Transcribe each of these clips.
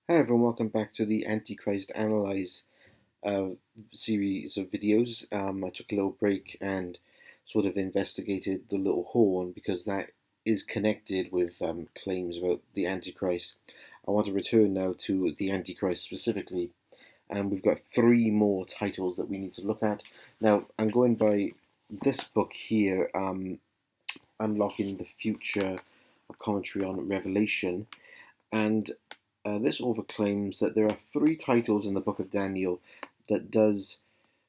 Hi everyone, welcome back to the Antichrist Analysed uh, series of videos. I took a little break and sort of investigated the little horn because that is connected with claims about the Antichrist. I want to return now to the Antichrist specifically, and we've got three more titles that we need to look at. Now, I'm going by this book here, Unlocking the Future, a commentary on Revelation. And this author claims that there are three titles in the book of Daniel that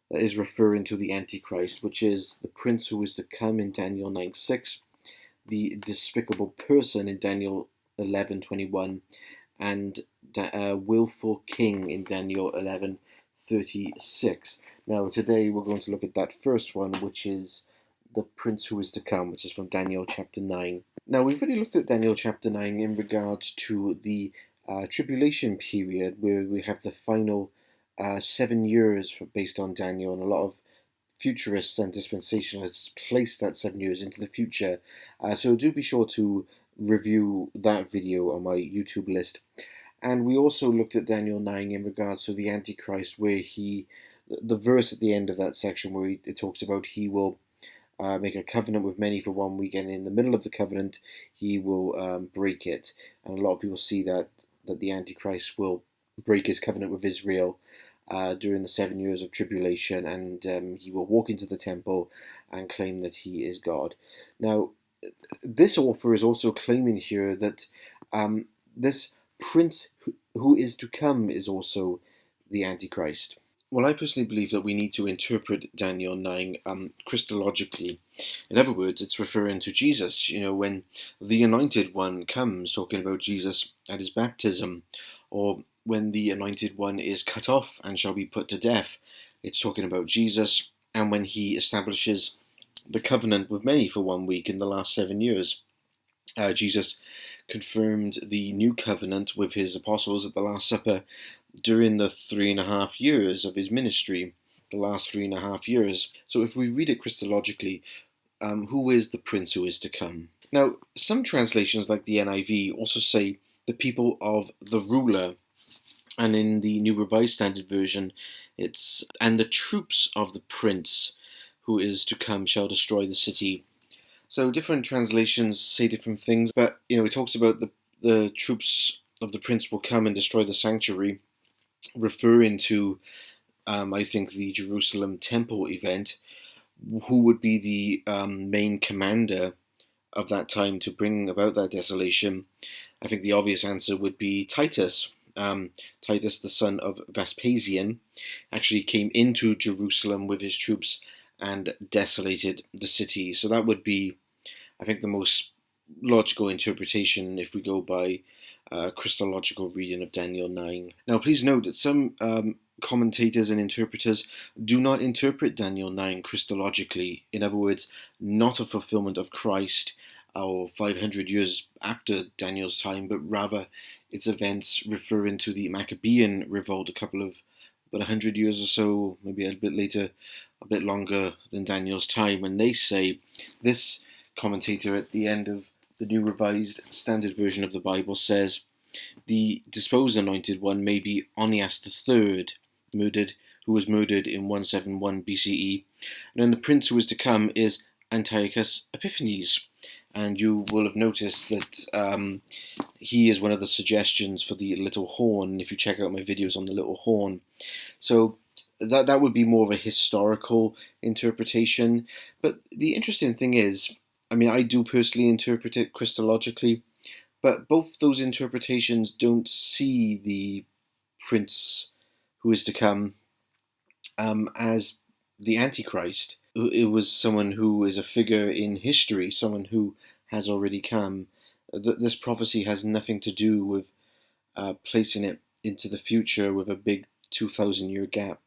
is referring to the Antichrist, which is the prince who is to come in Daniel 9:6, the despicable person in Daniel 11:21, and willful king in Daniel 11:36. Now today we're going to look at that first one, which is the prince who is to come, which is from Daniel chapter 9. Now, we've already looked at Daniel chapter 9 in regards to the tribulation period, where we have the final 7 years based on Daniel, and a lot of futurists and dispensationalists place that 7 years into the future. So do be sure to review that video on my YouTube list. And we also looked at Daniel 9 in regards to the Antichrist, where the verse at the end of that section where it talks about he will make a covenant with many for 1 week, and in the middle of the covenant, he will break it. And a lot of people see that the Antichrist will break his covenant with Israel during the 7 years of tribulation, and he will walk into the temple and claim that he is God. Now, this author is also claiming here that this prince who is to come is also the Antichrist. Well, I personally believe that we need to interpret Daniel 9 Christologically. In other words, it's referring to Jesus. You know, when the Anointed One comes, talking about Jesus at his baptism, or when the Anointed One is cut off and shall be put to death, it's talking about Jesus, and when he establishes the covenant with many for 1 week in the last 7 years. Jesus confirmed the new covenant with his apostles at the Last Supper during the 3.5 years of his ministry, the last 3.5 years. So if we read it Christologically, who is the prince who is to come? Now, some translations like the NIV also say the people of the ruler, and in the New Revised Standard Version, it's and the troops of the prince who is to come shall destroy the city. So different translations say different things, but it talks about the troops of the prince will come and destroy the sanctuary, referring to I think the Jerusalem temple event. Who would be the main commander of that time to bring about that desolation? I think the obvious answer would be Titus. Titus, the son of Vespasian, actually came into Jerusalem with his troops and desolated the city. So that would be, I think, the most logical interpretation if we go by Christological reading of Daniel 9. Now, please note that some commentators and interpreters do not interpret Daniel 9 Christologically. In other words, not a fulfillment of Christ or 500 years after Daniel's time, but rather its events referring to the Maccabean revolt about 100 years or so, maybe a bit later, a bit longer than Daniel's time. And they say, this commentator at the end of the New Revised Standard Version of the Bible says, the disposed anointed one may be Onias III, who was murdered in 171 BCE, and then the prince who is to come is Antiochus Epiphanes. And you will have noticed that he is one of the suggestions for the little horn, if you check out my videos on the little horn. So that would be more of a historical interpretation. But the interesting thing is, I do personally interpret it Christologically, but both those interpretations don't see the prince who is to come as the Antichrist. It was someone who is a figure in history, someone who has already come. This prophecy has nothing to do with placing it into the future with a big 2,000-year gap.